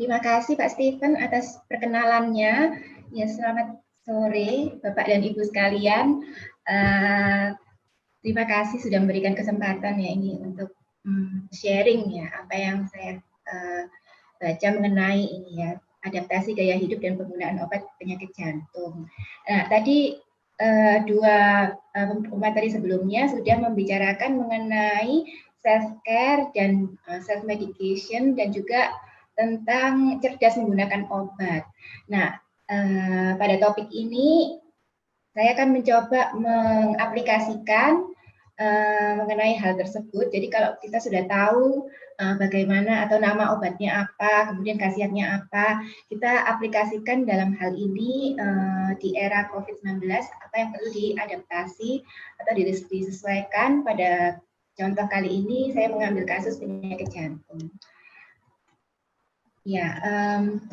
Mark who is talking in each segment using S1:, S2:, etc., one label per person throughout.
S1: Terima kasih Pak Steven atas perkenalannya. Ya, selamat sore Bapak dan Ibu sekalian. Terima kasih sudah memberikan kesempatan ya ini untuk sharing ya apa yang saya baca mengenai ini ya adaptasi gaya hidup dan penggunaan obat penyakit jantung. Nah, tadi dua materi sebelumnya sudah membicarakan mengenai self care dan self medication dan juga tentang cerdas menggunakan obat. Nah, pada topik ini saya akan mencoba mengaplikasikan mengenai hal tersebut. Jadi kalau kita sudah tahu bagaimana atau nama obatnya apa, kemudian khasiatnya apa, kita aplikasikan dalam hal ini di era COVID-19 apa yang perlu diadaptasi atau disesuaikan. Pada contoh kali ini saya mengambil kasus penyakit jantung. Ya,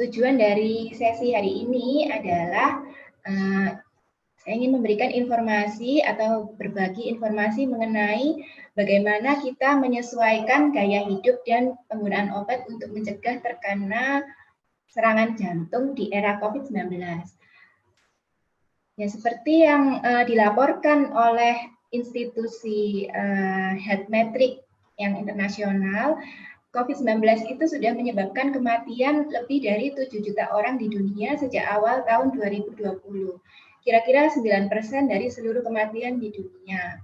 S1: tujuan dari sesi hari ini adalah saya ingin memberikan informasi atau berbagi informasi mengenai bagaimana kita menyesuaikan gaya hidup dan penggunaan obat untuk mencegah terkena serangan jantung di era COVID-19. Ya, seperti yang dilaporkan oleh institusi Healthmetric yang internasional, COVID-19 itu sudah menyebabkan kematian lebih dari 7 juta orang di dunia sejak awal tahun 2020. Kira-kira 9% dari seluruh kematian di dunia.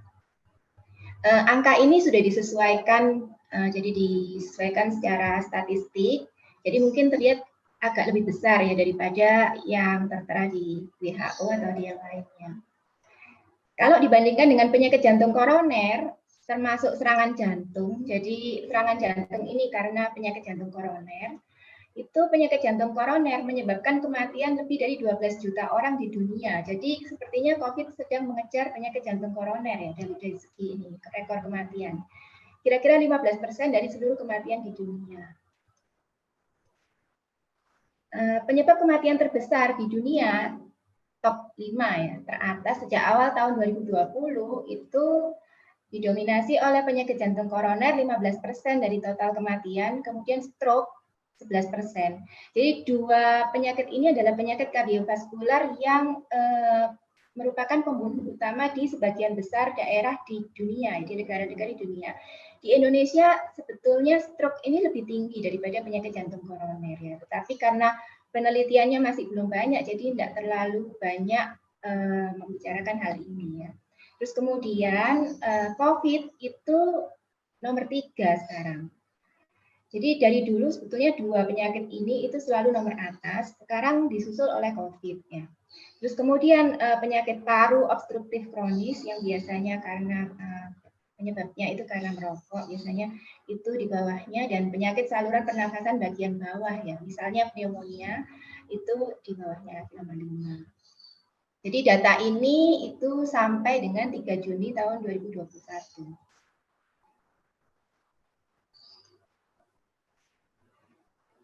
S1: Angka ini sudah disesuaikan, jadi disesuaikan secara statistik, jadi mungkin terlihat agak lebih besar ya daripada yang tertera di WHO atau di yang lainnya. Kalau dibandingkan dengan penyakit jantung koroner, termasuk serangan jantung, jadi serangan jantung ini karena penyakit jantung koroner, itu penyakit jantung koroner menyebabkan kematian lebih dari 12 juta orang di dunia. Jadi sepertinya COVID sedang mengejar penyakit jantung koroner ya dari segi ini, rekor kematian. Kira-kira 15% dari seluruh kematian di dunia. Penyebab kematian terbesar di dunia, top 5 ya, teratas sejak awal tahun 2020 itu didominasi oleh penyakit jantung koroner 15% dari total kematian, kemudian stroke 11%. Jadi dua penyakit ini adalah penyakit kardiovaskular yang merupakan pembunuh utama di sebagian besar daerah di dunia, di negara-negara di dunia. Di Indonesia sebetulnya stroke ini lebih tinggi daripada penyakit jantung koroner ya, tetapi karena penelitiannya masih belum banyak, jadi tidak terlalu banyak membicarakan hal ini ya. Terus kemudian COVID itu nomor 3 sekarang. Jadi dari dulu sebetulnya dua penyakit ini itu selalu nomor atas, sekarang disusul oleh COVID ya. Terus kemudian penyakit paru obstruktif kronis yang biasanya karena penyebabnya itu karena merokok, biasanya itu di bawahnya, dan penyakit saluran pernafasan bagian bawah ya, misalnya pneumonia itu di bawahnya nomor 5. Jadi data ini itu sampai dengan 3 Juni tahun 2021.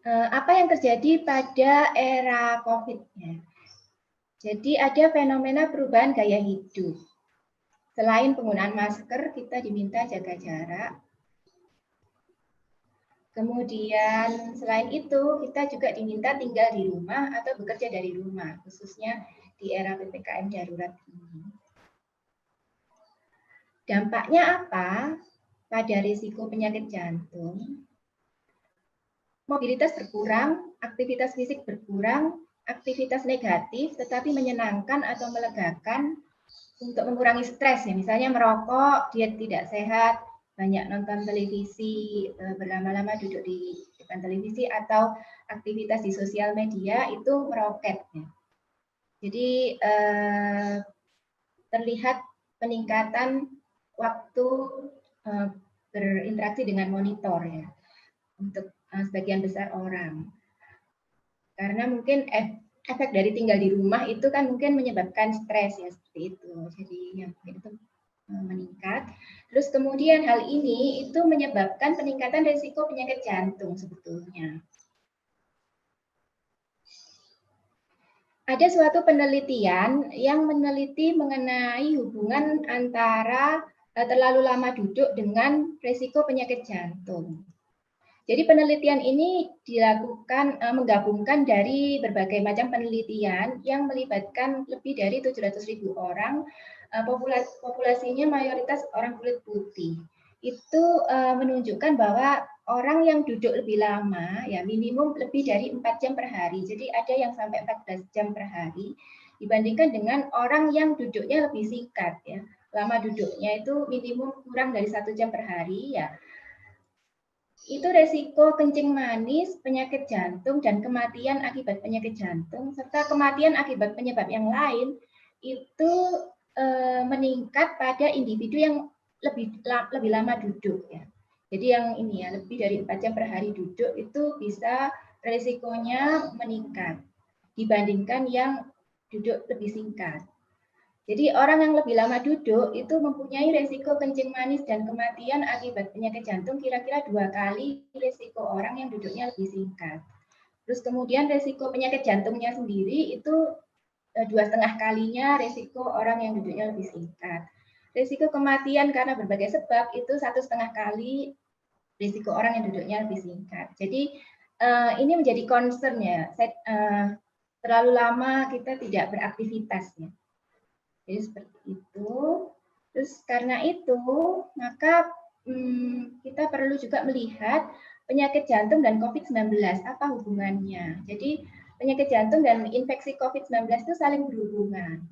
S1: Apa yang terjadi pada era COVID-nya? Jadi ada fenomena perubahan gaya hidup. Selain penggunaan masker, kita diminta jaga jarak. Kemudian selain itu, kita juga diminta tinggal di rumah atau bekerja dari rumah, khususnya di era PPKM darurat ini. Dampaknya apa pada risiko penyakit jantung? Mobilitas berkurang, aktivitas fisik berkurang, aktivitas negatif tetapi menyenangkan atau melegakan untuk mengurangi stres ya, misalnya merokok, diet tidak sehat, banyak nonton televisi, berlama-lama duduk di depan televisi, atau aktivitas di sosial media itu meroket ya. Jadi terlihat peningkatan waktu berinteraksi dengan monitor ya untuk sebagian besar orang. Karena mungkin efek dari tinggal di rumah itu kan mungkin menyebabkan stres ya, seperti itu. Jadi yang itu meningkat. Terus kemudian hal ini itu menyebabkan peningkatan risiko penyakit jantung sebetulnya. Ada suatu penelitian yang meneliti mengenai hubungan antara terlalu lama duduk dengan risiko penyakit jantung. Jadi penelitian ini dilakukan menggabungkan dari berbagai macam penelitian yang melibatkan lebih dari 700.000 orang, populasinya mayoritas orang kulit putih. Itu menunjukkan bahwa orang yang duduk lebih lama, ya minimum lebih dari 4 jam per hari. Jadi ada yang sampai 14 jam per hari dibandingkan dengan orang yang duduknya lebih singkat, ya. Lama duduknya itu minimum kurang dari 1 jam per hari, ya. Itu resiko kencing manis, penyakit jantung, dan kematian akibat penyakit jantung, serta kematian akibat penyebab yang lain, itu meningkat pada individu yang lebih lama duduk. Ya. Jadi yang ini ya, lebih dari 4 jam per hari duduk, itu bisa resikonya meningkat dibandingkan yang duduk lebih singkat. Jadi orang yang lebih lama duduk itu mempunyai resiko kencing manis dan kematian akibat penyakit jantung kira-kira 2 kali resiko orang yang duduknya lebih singkat. Terus kemudian resiko penyakit jantungnya sendiri itu 2,5 kalinya resiko orang yang duduknya lebih singkat. Resiko kematian karena berbagai sebab itu 1,5 kali resiko orang yang duduknya lebih singkat. Jadi ini menjadi concern ya. Terlalu lama kita tidak beraktivitas ya. Jadi seperti itu. Terus karena itu, maka kita perlu juga melihat penyakit jantung dan COVID-19, apa hubungannya. Jadi penyakit jantung dan infeksi COVID-19 itu saling berhubungan.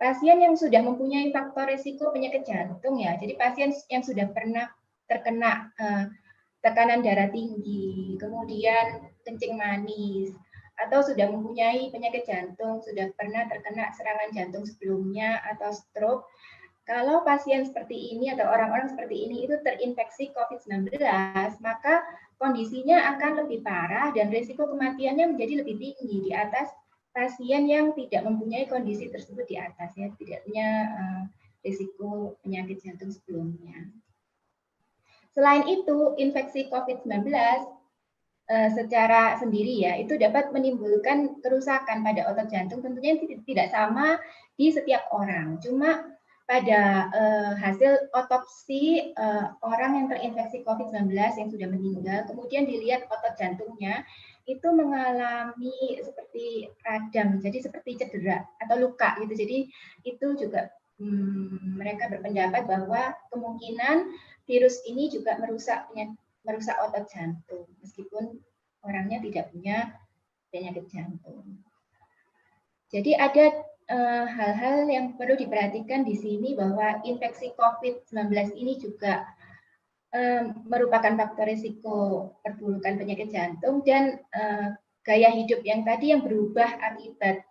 S1: Pasien yang sudah mempunyai faktor risiko penyakit jantung ya, jadi pasien yang sudah pernah terkena tekanan darah tinggi, kemudian kencing manis, atau sudah mempunyai penyakit jantung, sudah pernah terkena serangan jantung sebelumnya atau stroke, kalau pasien seperti ini atau orang-orang seperti ini itu terinfeksi COVID-19, maka kondisinya akan lebih parah dan risiko kematiannya menjadi lebih tinggi di atas pasien yang tidak mempunyai kondisi tersebut di atas, ya, tidak punya risiko penyakit jantung sebelumnya. Selain itu, infeksi COVID-19 secara sendiri ya, itu dapat menimbulkan kerusakan pada otot jantung, tentunya tidak sama di setiap orang. Cuma pada hasil otopsi orang yang terinfeksi COVID-19 yang sudah meninggal, kemudian dilihat otot jantungnya, itu mengalami seperti radang, jadi seperti cedera atau luka gitu. Jadi itu juga mereka berpendapat bahwa kemungkinan virus ini juga merusak otot jantung, meskipun orangnya tidak punya penyakit jantung. Jadi ada hal-hal yang perlu diperhatikan di sini bahwa infeksi COVID-19 ini juga merupakan faktor risiko perburukan penyakit jantung dan gaya hidup yang tadi yang berubah akibat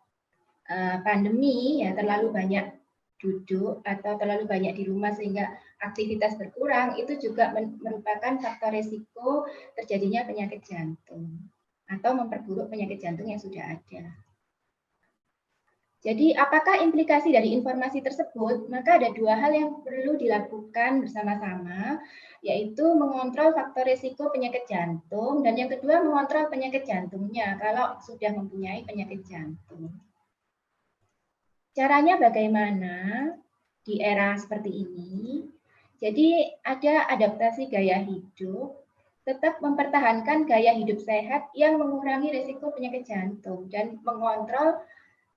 S1: pandemi, ya terlalu banyak duduk atau terlalu banyak di rumah sehingga aktivitas berkurang, itu juga merupakan faktor risiko terjadinya penyakit jantung atau memperburuk penyakit jantung yang sudah ada. Jadi apakah implikasi dari informasi tersebut? Maka ada 2 hal yang perlu dilakukan bersama-sama, yaitu mengontrol faktor risiko penyakit jantung, dan yang kedua mengontrol penyakit jantungnya kalau sudah mempunyai penyakit jantung. Caranya bagaimana di era seperti ini? Jadi ada adaptasi gaya hidup, tetap mempertahankan gaya hidup sehat yang mengurangi risiko penyakit jantung dan mengontrol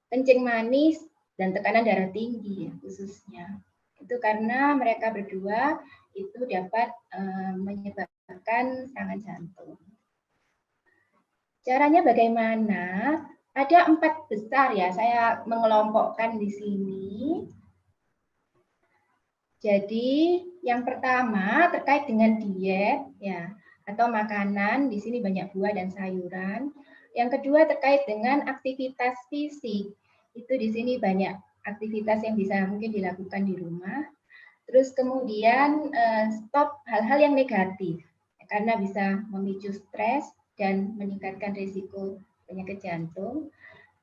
S1: kencing manis dan tekanan darah tinggi ya, khususnya. Itu karena mereka berdua itu dapat menyebabkan serangan jantung. Caranya bagaimana? Ada 4 besar ya, saya mengelompokkan di sini. Jadi yang pertama terkait dengan diet ya atau makanan, di sini banyak buah dan sayuran. Yang kedua terkait dengan aktivitas fisik. Itu di sini banyak aktivitas yang bisa mungkin dilakukan di rumah. Terus kemudian stop hal-hal yang negatif karena bisa memicu stres dan meningkatkan risiko penyakit jantung.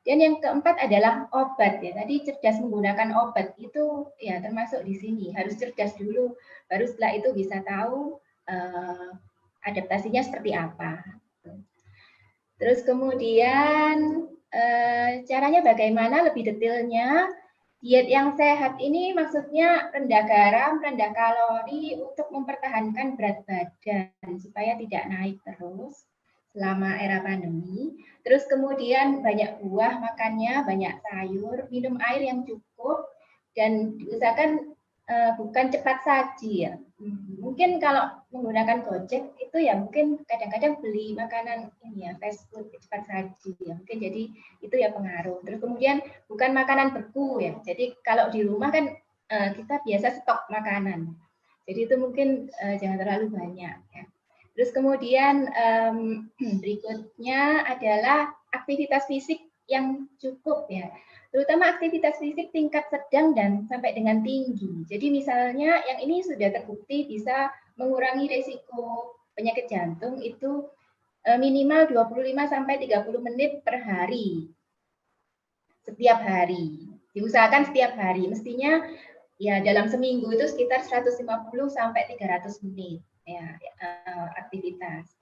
S1: Dan yang keempat adalah obat ya. Tadi cerdas menggunakan obat itu ya termasuk di sini. Harus cerdas dulu, baru setelah itu bisa tahu adaptasinya seperti apa. Terus kemudian caranya bagaimana lebih detailnya? Diet yang sehat ini maksudnya rendah garam, rendah kalori untuk mempertahankan berat badan supaya tidak naik terus selama era pandemi. Terus kemudian banyak buah makannya, banyak sayur, minum air yang cukup, dan diusahakan bukan cepat saji ya. Mungkin kalau menggunakan Gojek itu ya mungkin kadang-kadang beli makanan ini ya fast food cepat saji ya mungkin jadi itu ya pengaruh. Terus kemudian bukan makanan beku ya. Jadi kalau di rumah kan kita biasa stok makanan. Jadi itu mungkin jangan terlalu banyak ya. Terus kemudian berikutnya adalah aktivitas fisik yang cukup ya. Terutama aktivitas fisik tingkat sedang dan sampai dengan tinggi. Jadi misalnya yang ini sudah terbukti bisa mengurangi risiko penyakit jantung itu minimal 25 sampai 30 menit per hari. Setiap hari. Diusahakan setiap hari. Mestinya ya dalam seminggu itu sekitar 150 sampai 300 menit ya aktivitas.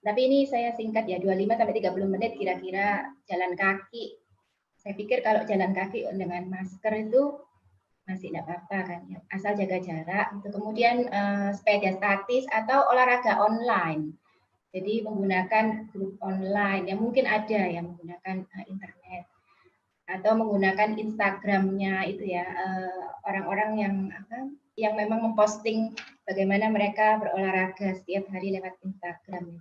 S1: Tapi ini saya singkat ya 25 sampai 30 menit kira-kira jalan kaki. Saya pikir kalau jalan kaki dengan masker itu masih tidak apa-apa kan ya, asal jaga jarak. Kemudian sepeda statis atau olahraga online. Jadi menggunakan grup online yang mungkin ada yang menggunakan internet atau menggunakan Instagramnya itu ya orang-orang yang memang memposting bagaimana mereka berolahraga setiap hari lewat Instagram.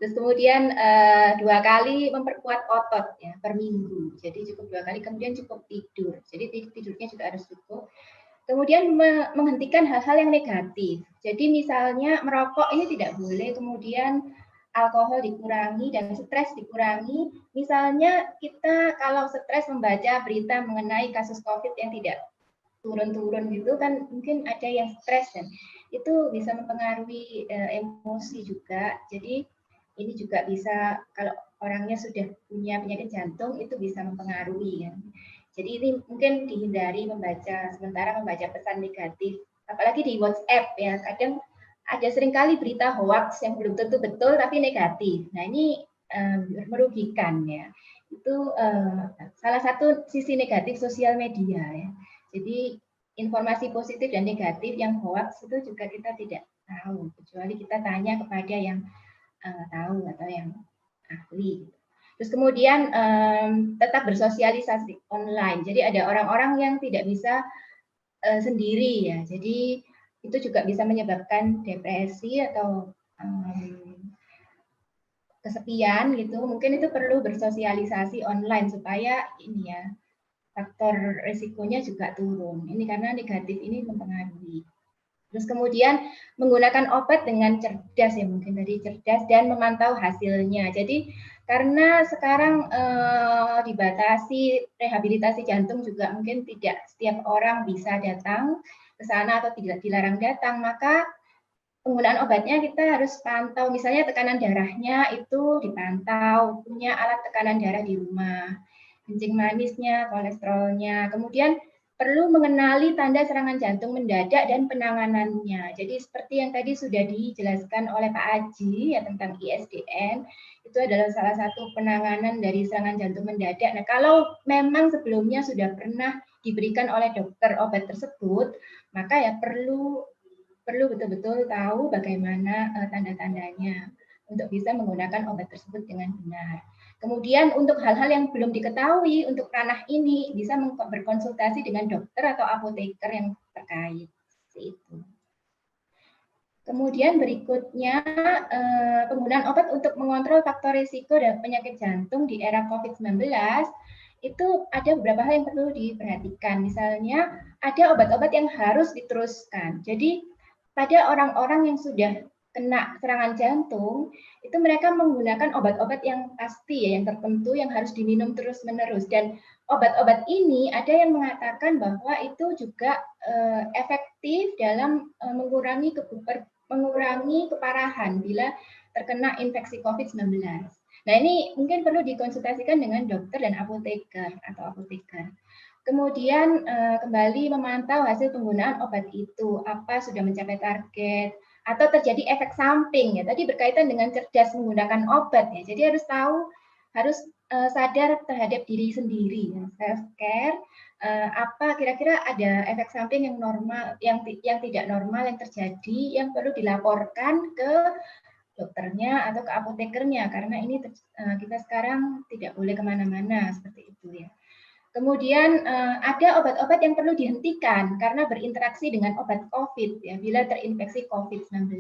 S1: Terus kemudian 2 kali memperkuat otot ya per minggu. Jadi cukup 2 kali, kemudian cukup tidur. Jadi tidurnya juga harus cukup. Kemudian menghentikan hal-hal yang negatif. Jadi misalnya merokok ini tidak boleh, kemudian alkohol dikurangi dan stres dikurangi. Misalnya kita kalau stres membaca berita mengenai kasus COVID yang tidak turun-turun gitu kan mungkin ada yang stres dan itu bisa mempengaruhi emosi juga. Jadi ini juga bisa kalau orangnya sudah punya penyakit jantung itu bisa mempengaruhi ya. Jadi ini mungkin dihindari sementara membaca pesan negatif, apalagi di WhatsApp ya. Kadang ada seringkali berita hoax yang belum tentu betul tapi negatif. Nah ini merugikan ya. Itu salah satu sisi negatif sosial media ya. Jadi informasi positif dan negatif yang hoax itu juga kita tidak tahu kecuali kita tanya kepada yang tahu atau yang ahli. Terus kemudian tetap bersosialisasi online. Jadi ada orang-orang yang tidak bisa sendiri ya. Jadi itu juga bisa menyebabkan depresi atau kesepian gitu. Mungkin itu perlu bersosialisasi online supaya ini ya faktor risikonya juga turun. Ini karena negatif ini mempengaruhi. Terus kemudian menggunakan obat dengan cerdas ya mungkin tadi cerdas dan memantau hasilnya. Jadi karena sekarang dibatasi rehabilitasi jantung juga mungkin tidak setiap orang bisa datang ke sana atau tidak dilarang datang, maka penggunaan obatnya kita harus pantau. Misalnya tekanan darahnya itu dipantau, punya alat tekanan darah di rumah, kencing manisnya, kolesterolnya. Kemudian perlu mengenali tanda serangan jantung mendadak dan penanganannya. Jadi seperti yang tadi sudah dijelaskan oleh Pak Aji ya tentang ISDN, itu adalah salah satu penanganan dari serangan jantung mendadak. Nah, kalau memang sebelumnya sudah pernah diberikan oleh dokter obat tersebut, maka ya perlu betul-betul tahu bagaimana tanda-tandanya untuk bisa menggunakan obat tersebut dengan benar. Kemudian untuk hal-hal yang belum diketahui untuk ranah ini bisa berkonsultasi dengan dokter atau apoteker yang terkait. Itu. Kemudian berikutnya penggunaan obat untuk mengontrol faktor risiko dan penyakit jantung di era COVID-19 itu ada beberapa hal yang perlu diperhatikan. Misalnya ada obat-obat yang harus diteruskan. Jadi pada orang-orang yang sudah kena serangan jantung, itu mereka menggunakan obat-obat yang pasti ya, yang tertentu yang harus diminum terus-menerus. Dan obat-obat ini ada yang mengatakan bahwa itu juga efektif dalam mengurangi keparahan bila terkena infeksi COVID-19. Nah, ini mungkin perlu dikonsultasikan dengan dokter dan apoteker atau apoteker. Kemudian kembali memantau hasil penggunaan obat itu, apa sudah mencapai target atau terjadi efek samping ya. Tadi berkaitan dengan cerdas menggunakan obat ya. Jadi harus tahu, harus sadar terhadap diri sendiri, ya, self care. Apa kira-kira ada efek samping yang normal, yang tidak normal yang terjadi, yang perlu dilaporkan ke dokternya atau ke apotekernya, karena ini kita sekarang tidak boleh kemana-mana seperti itu ya. Kemudian ada obat-obat yang perlu dihentikan karena berinteraksi dengan obat COVID ya bila terinfeksi COVID-19.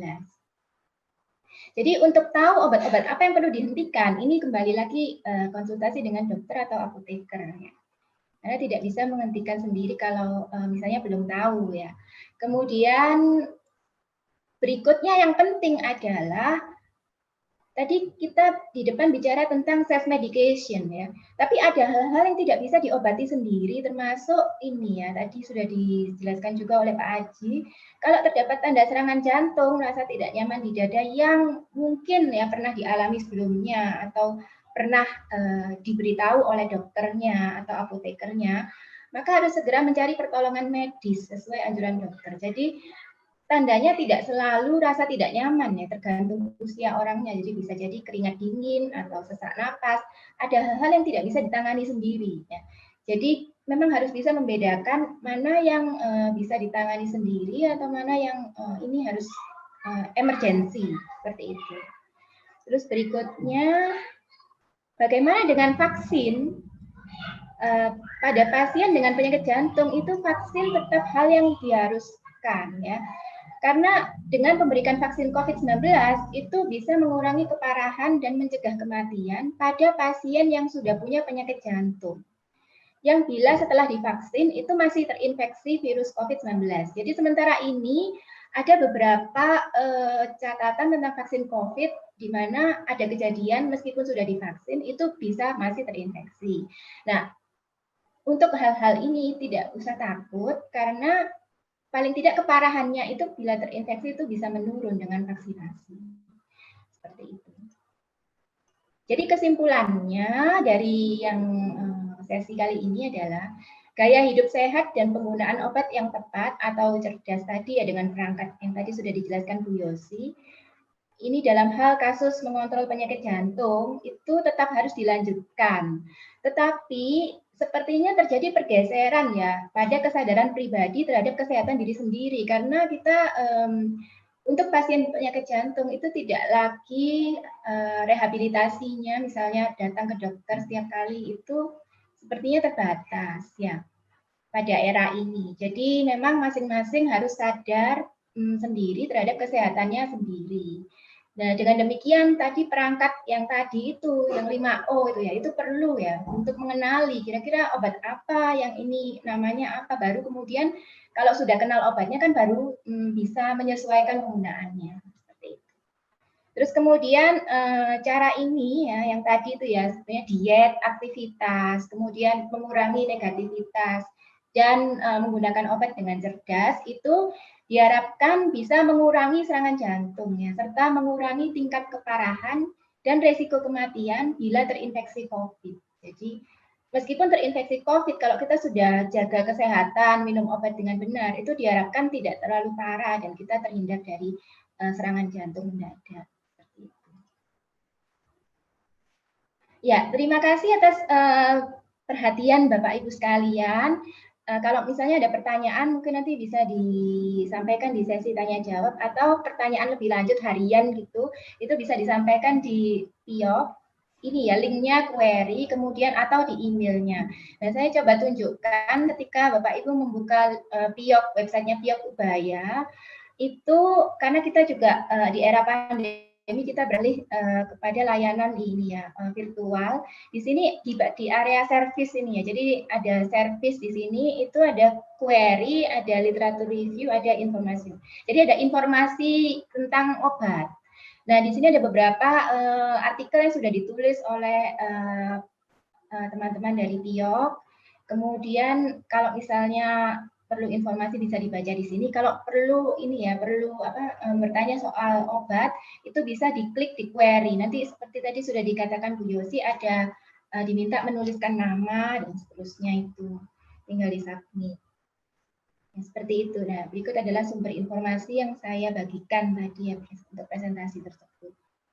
S1: Jadi untuk tahu obat-obat apa yang perlu dihentikan, ini kembali lagi konsultasi dengan dokter atau apoteker ya. Karena tidak bisa menghentikan sendiri kalau misalnya belum tahu ya. Kemudian berikutnya yang penting adalah tadi kita di depan bicara tentang self medication ya. Tapi ada hal-hal yang tidak bisa diobati sendiri, termasuk ini ya, tadi sudah dijelaskan juga oleh Pak Aji. Kalau terdapat tanda serangan jantung, rasa tidak nyaman di dada yang mungkin ya pernah dialami sebelumnya atau pernah diberitahu oleh dokternya atau apotekernya, maka harus segera mencari pertolongan medis sesuai anjuran dokter. Jadi tandanya tidak selalu rasa tidak nyaman ya, tergantung usia orangnya. Jadi bisa jadi keringat dingin atau sesak napas. Ada hal-hal yang tidak bisa ditangani sendiri ya. Jadi memang harus bisa membedakan mana yang bisa ditangani sendiri atau mana yang ini harus emergensi seperti itu. Terus berikutnya, bagaimana dengan vaksin? Pada pasien dengan penyakit jantung itu vaksin tetap hal yang diharuskan ya. Karena dengan pemberikan vaksin COVID-19 itu bisa mengurangi keparahan dan mencegah kematian pada pasien yang sudah punya penyakit jantung. Yang bila setelah divaksin itu masih terinfeksi virus COVID-19. Jadi sementara ini ada beberapa catatan tentang vaksin COVID di mana ada kejadian meskipun sudah divaksin itu bisa masih terinfeksi. Nah, untuk hal-hal ini tidak usah takut karena paling tidak keparahannya itu bila terinfeksi itu bisa menurun dengan vaksinasi. Seperti itu. Jadi kesimpulannya dari yang sesi kali ini adalah gaya hidup sehat dan penggunaan obat yang tepat atau cerdas tadi ya dengan perangkat yang tadi sudah dijelaskan Bu Yosi. Ini dalam hal kasus mengontrol penyakit jantung itu tetap harus dilanjutkan. Tetapi sepertinya terjadi pergeseran ya pada kesadaran pribadi terhadap kesehatan diri sendiri karena kita untuk pasien penyakit jantung itu tidak lagi rehabilitasinya misalnya datang ke dokter setiap kali itu sepertinya terbatas ya pada era ini. Jadi memang masing-masing harus sadar sendiri terhadap kesehatannya sendiri. Nah, dengan demikian tadi perangkat yang tadi itu, yang 5O itu ya, itu perlu ya untuk mengenali kira-kira obat apa yang ini namanya apa, baru kemudian kalau sudah kenal obatnya kan baru bisa menyesuaikan penggunaannya. Seperti itu. Terus kemudian cara ini ya, yang tadi itu ya, sebenarnya diet, aktivitas, kemudian mengurangi negativitas, dan menggunakan obat dengan cerdas itu diharapkan bisa mengurangi serangan jantung ya, serta mengurangi tingkat keparahan dan resiko kematian bila terinfeksi COVID. Jadi meskipun terinfeksi COVID, kalau kita sudah jaga kesehatan, minum obat dengan benar, itu diharapkan tidak terlalu parah dan kita terhindar dari serangan jantung mendadak. Ya, terima kasih atas perhatian Bapak Ibu sekalian. Kalau misalnya ada pertanyaan, mungkin nanti bisa disampaikan di sesi tanya jawab atau pertanyaan lebih lanjut harian gitu, itu bisa disampaikan di PIOK. Ini ya linknya query, kemudian atau di emailnya. Nah, saya coba tunjukkan ketika Bapak Ibu membuka PIOK, websitenya PIOK Ubaya, itu karena kita juga di era pandemi kita beralih kepada layanan ini ya virtual. Di sini di area service ini ya. Jadi ada service di sini itu ada query, ada literatur review, ada informasi. Jadi ada informasi tentang obat. Nah, di sini ada beberapa artikel yang sudah ditulis oleh teman-teman dari PIOK. Kemudian kalau misalnya perlu informasi bisa dibaca di sini. Kalau perlu ini ya, perlu bertanya soal obat, itu bisa diklik di query. Nanti seperti tadi sudah dikatakan Bu Yosi, ada diminta menuliskan nama dan seterusnya itu. Tinggal di-submit. Ya, seperti itu. Nah, berikut adalah sumber informasi yang saya bagikan tadi ya untuk presentasi tersebut.